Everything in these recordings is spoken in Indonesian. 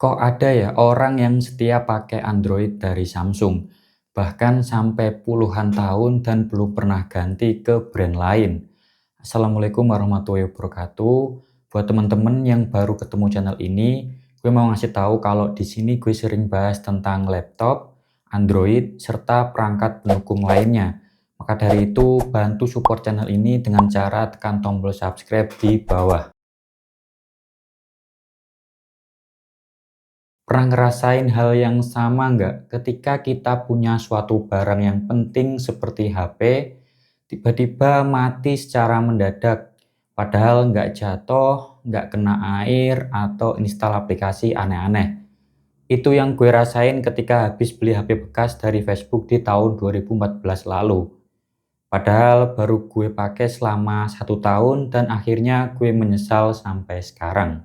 Kok ada ya orang yang setia pakai Android dari Samsung, bahkan sampai puluhan tahun dan belum pernah ganti ke brand lain. Assalamualaikum warahmatullahi wabarakatuh. Buat teman-teman yang baru ketemu channel ini, gue mau ngasih tahu kalau di sini gue sering bahas tentang laptop, Android, serta perangkat pendukung lainnya. Maka dari itu, bantu support channel ini dengan cara tekan tombol subscribe di bawah. Pernah ngerasain hal yang sama nggak? Ketika kita punya suatu barang yang penting seperti HP, tiba-tiba mati secara mendadak. Padahal nggak jatuh, nggak kena air, atau install aplikasi aneh-aneh. Itu yang gue rasain ketika habis beli HP bekas dari Facebook di tahun 2014 lalu. Padahal baru gue pakai selama 1 tahun dan akhirnya gue menyesal sampai sekarang.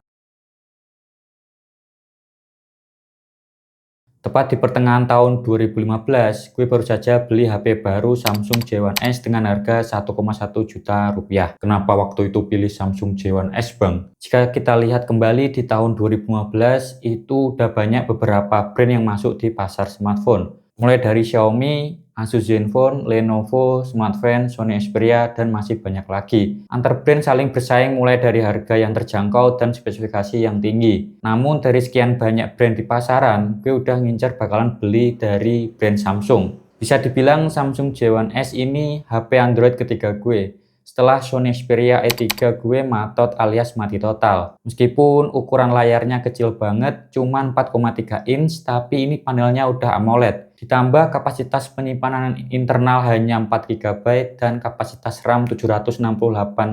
Tepat di pertengahan tahun 2015, gue baru saja beli HP baru Samsung J1S dengan harga 1,1 juta rupiah. Kenapa waktu itu pilih Samsung J1S, Bang? Jika kita lihat kembali di tahun 2015, itu udah banyak beberapa brand yang masuk di pasar smartphone. Mulai dari Xiaomi, Asus Zenfone, Lenovo, Smartfren, Sony Xperia, dan masih banyak lagi. Antar brand saling bersaing mulai dari harga yang terjangkau dan spesifikasi yang tinggi. Namun dari sekian banyak brand di pasaran, gue udah ngincer bakalan beli dari brand Samsung. Bisa dibilang Samsung J1S ini HP Android ketiga gue. Setelah Sony Xperia E3 gue matot alias mati total. Meskipun ukuran layarnya kecil banget, cuma 4,3 inch, tapi ini panelnya udah AMOLED. Ditambah kapasitas penyimpanan internal hanya 4 GB dan kapasitas RAM 768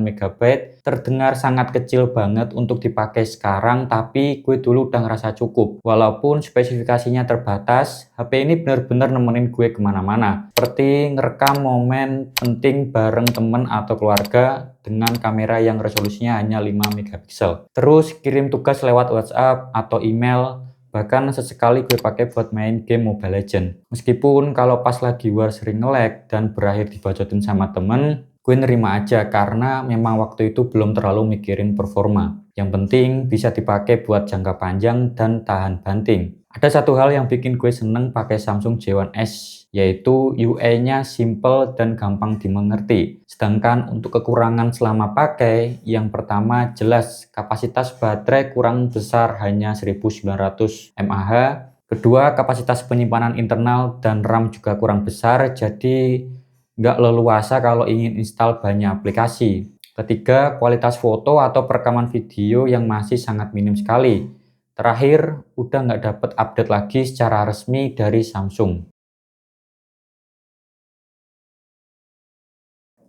MB. Terdengar sangat kecil banget untuk dipakai sekarang, tapi gue dulu udah ngerasa cukup. Walaupun spesifikasinya terbatas, HP ini bener-bener nemenin gue kemana-mana. Seperti ngerekam momen penting bareng temen atau keluarga dengan kamera yang resolusinya hanya 5 megapiksel. Terus kirim tugas lewat WhatsApp atau email. Bahkan sesekali gue pakai buat main game Mobile Legends. Meskipun kalau pas lagi war sering nge-lag dan berakhir dibacotin sama temen, gue nerima aja karena memang waktu itu belum terlalu mikirin performa. Yang penting bisa dipakai buat jangka panjang dan tahan banting. Ada satu hal yang bikin gue seneng pakai Samsung J1S, yaitu UI-nya simple dan gampang dimengerti. Sedangkan untuk kekurangan selama pakai, yang pertama jelas kapasitas baterai kurang besar hanya 1900 mAh. Kedua, kapasitas penyimpanan internal dan RAM juga kurang besar, jadi nggak leluasa kalau ingin install banyak aplikasi. Ketiga, kualitas foto atau perekaman video yang masih sangat minim sekali. Terakhir, udah nggak dapet update lagi secara resmi dari Samsung.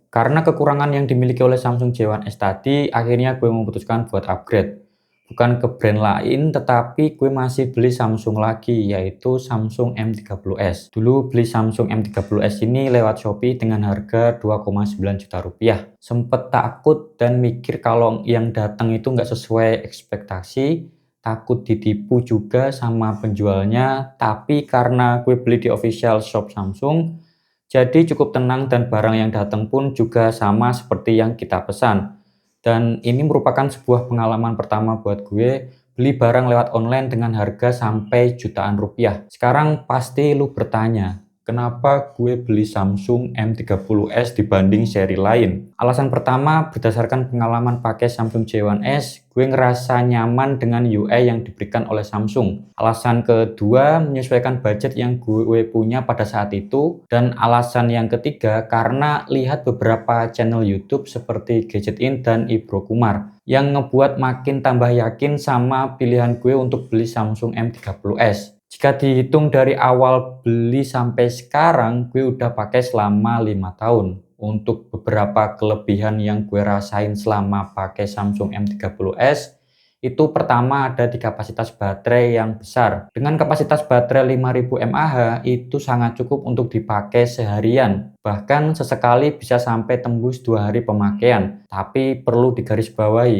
Karena kekurangan yang dimiliki oleh Samsung J1S tadi, akhirnya gue memutuskan buat upgrade. Bukan ke brand lain, tetapi gue masih beli Samsung lagi, yaitu Samsung M30s. Dulu beli Samsung M30s ini lewat Shopee dengan harga 2,9 juta rupiah. Sempet takut dan mikir kalau yang datang itu nggak sesuai ekspektasi, takut ditipu juga sama penjualnya, tapi karena gue beli di official shop Samsung, jadi cukup tenang dan barang yang datang pun juga sama seperti yang kita pesan. Dan ini merupakan sebuah pengalaman pertama buat gue beli barang lewat online dengan harga sampai jutaan rupiah. Sekarang pasti lu bertanya, kenapa gue beli Samsung M30s dibanding seri lain? Alasan pertama, berdasarkan pengalaman pakai Samsung J1S, gue ngerasa nyaman dengan UI yang diberikan oleh Samsung. Alasan kedua, menyesuaikan budget yang gue punya pada saat itu. Dan alasan yang ketiga, karena lihat beberapa channel YouTube seperti Gadgetin dan Ibro Kumar yang ngebuat makin tambah yakin sama pilihan gue untuk beli Samsung M30s. Jika dihitung dari awal beli sampai sekarang, gue udah pakai selama 5 tahun. Untuk beberapa kelebihan yang gue rasain selama pakai Samsung M30s, itu pertama ada di kapasitas baterai yang besar. Dengan kapasitas baterai 5000 mAh, itu sangat cukup untuk dipakai seharian. Bahkan sesekali bisa sampai tembus 2 hari pemakaian. Tapi perlu digarisbawahi,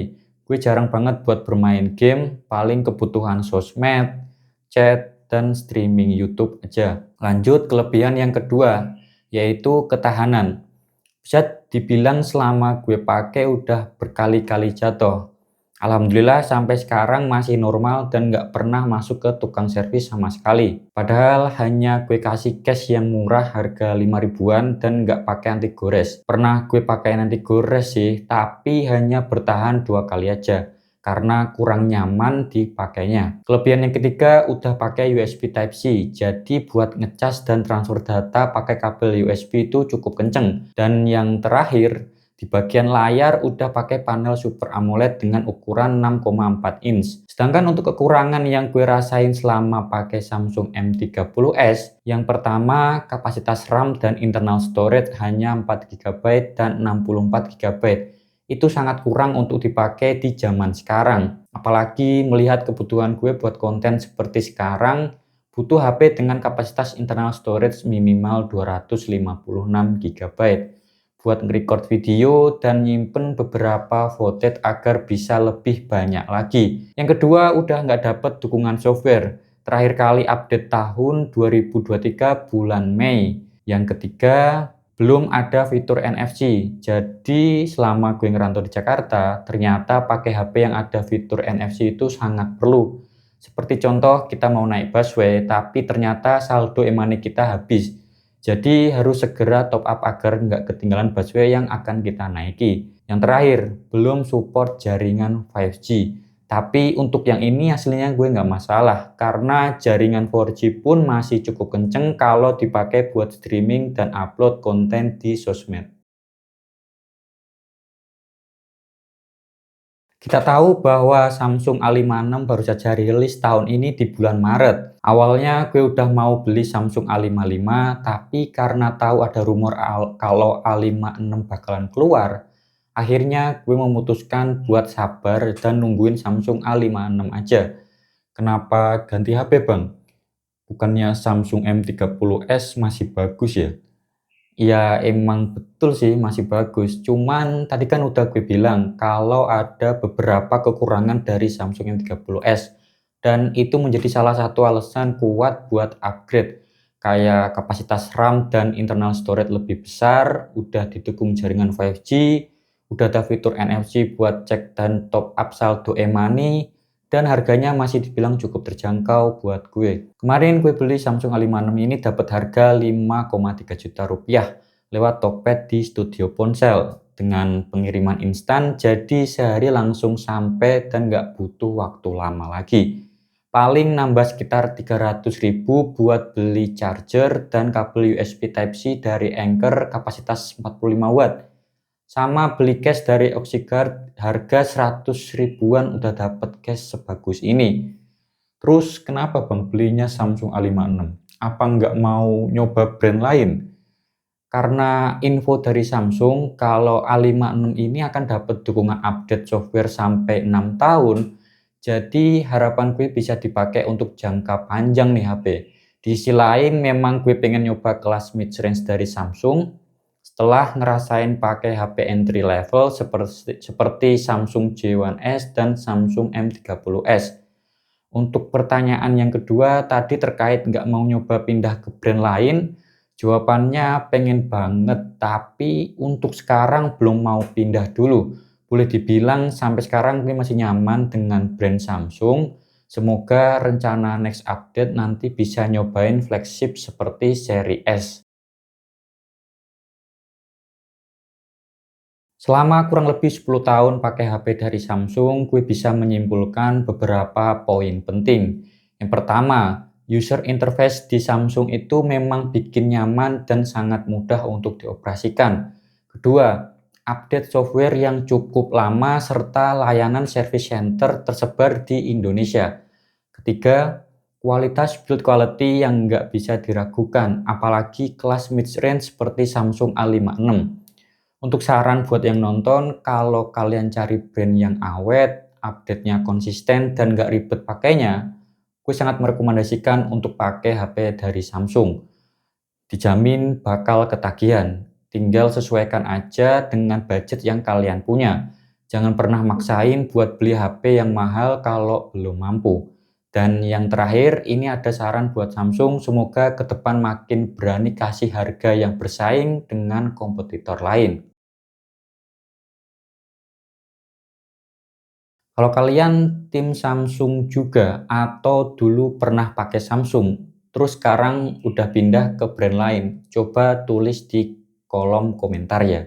gue jarang banget buat bermain game, paling kebutuhan sosmed, chat, dan streaming YouTube aja. Lanjut kelebihan yang kedua, yaitu ketahanan. Bisa dibilang selama gue pakai udah berkali-kali jatuh. Alhamdulillah sampai sekarang masih normal dan nggak pernah masuk ke tukang servis sama sekali. Padahal hanya gue kasih cash yang murah harga 5 ribuan dan nggak pakai anti gores. Pernah gue pakai anti gores sih, tapi hanya bertahan 2 kali aja karena kurang nyaman dipakainya. Kelebihan yang ketiga udah pakai USB Type-C, jadi buat ngecas dan transfer data pakai kabel USB itu cukup kenceng. Dan yang terakhir, di bagian layar udah pakai panel Super AMOLED dengan ukuran 6,4 inch. Sedangkan untuk kekurangan yang gue rasain selama pakai Samsung M30s, yang pertama kapasitas RAM dan internal storage hanya 4 GB dan 64 GB. Itu sangat kurang untuk dipakai di zaman sekarang. Apalagi melihat kebutuhan gue buat konten seperti sekarang, butuh HP dengan kapasitas internal storage minimal 256 GB buat nge-record video dan nyimpen beberapa footage agar bisa lebih banyak lagi. Yang kedua, udah nggak dapet dukungan software. Terakhir kali update tahun 2023 bulan Mei. Yang ketiga, belum ada fitur NFC. Jadi selama gue ngerantau di Jakarta, ternyata pakai HP yang ada fitur NFC itu sangat perlu. Seperti contoh kita mau naik busway, tapi ternyata saldo e-money kita habis. Jadi harus segera top up agar nggak ketinggalan busway yang akan kita naiki. Yang terakhir, belum support jaringan 5G. Tapi untuk yang ini aslinya gue nggak masalah, karena jaringan 4G pun masih cukup kenceng kalau dipakai buat streaming dan upload konten di sosmed. Kita tahu bahwa Samsung A56 baru saja rilis tahun ini di bulan Maret. Awalnya gue udah mau beli Samsung A55, tapi karena tahu ada rumor kalau A56 bakalan keluar, akhirnya gue memutuskan buat sabar dan nungguin Samsung A56 aja. Kenapa ganti HP, Bang? Bukannya Samsung M30s masih bagus ya? Ya emang betul sih masih bagus, cuman tadi kan udah gue bilang kalau ada beberapa kekurangan dari Samsung M30s dan itu menjadi salah satu alasan kuat buat upgrade. Kayak kapasitas RAM dan internal storage lebih besar, udah didukung jaringan 5G, udah ada fitur NFC buat cek dan top up saldo e-money, dan harganya masih dibilang cukup terjangkau buat gue. Kemarin gue beli Samsung A56 ini dapat harga 5,3 juta rupiah lewat Tokped di Studio Ponsel dengan pengiriman instan, jadi sehari langsung sampai dan nggak butuh waktu lama lagi. Paling nambah sekitar 300.000 buat beli charger dan kabel USB Type-C dari Anker kapasitas 45 watt. Sama beli case dari Oxyguard harga 100 ribuan udah dapet case sebagus ini. Terus kenapa Bang belinya Samsung A56? Apa nggak mau nyoba brand lain? Karena info dari Samsung kalau A56 ini akan dapat dukungan update software sampai 6 tahun. Jadi harapan gue bisa dipakai untuk jangka panjang nih HP. Di sisi lain memang gue pengen nyoba kelas mid range dari Samsung setelah ngerasain pakai HP entry level seperti Samsung J1s dan Samsung M30s. Untuk pertanyaan yang kedua tadi terkait nggak mau nyoba pindah ke brand lain, jawabannya pengen banget, tapi untuk sekarang belum mau pindah dulu. Boleh dibilang sampai sekarang gue masih nyaman dengan brand Samsung. Semoga rencana next update nanti bisa nyobain flagship seperti seri S. Selama kurang lebih 10 tahun pakai HP dari Samsung, gue bisa menyimpulkan beberapa poin penting. Yang pertama, user interface di Samsung itu memang bikin nyaman dan sangat mudah untuk dioperasikan. Kedua, update software yang cukup lama serta layanan service center tersebar di Indonesia. Ketiga, kualitas build quality yang nggak bisa diragukan, apalagi kelas mid-range seperti Samsung A56. Untuk saran buat yang nonton, kalau kalian cari brand yang awet, update-nya konsisten, dan nggak ribet pakainya, gue sangat merekomendasikan untuk pakai HP dari Samsung. Dijamin bakal ketagihan. Tinggal sesuaikan aja dengan budget yang kalian punya. Jangan pernah maksain buat beli HP yang mahal kalau belum mampu. Dan yang terakhir, ini ada saran buat Samsung, semoga ke depan makin berani kasih harga yang bersaing dengan kompetitor lain. Kalau kalian tim Samsung juga atau dulu pernah pakai Samsung, terus sekarang udah pindah ke brand lain, coba tulis di kolom komentar ya.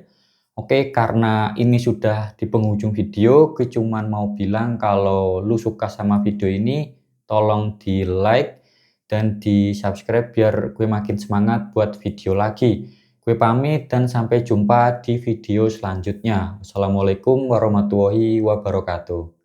Oke, karena ini sudah di penghujung video, gue cuman mau bilang kalau lu suka sama video ini, tolong di like dan di subscribe biar gue makin semangat buat video lagi. Gue pamit dan sampai jumpa di video selanjutnya. Wassalamualaikum warahmatullahi wabarakatuh.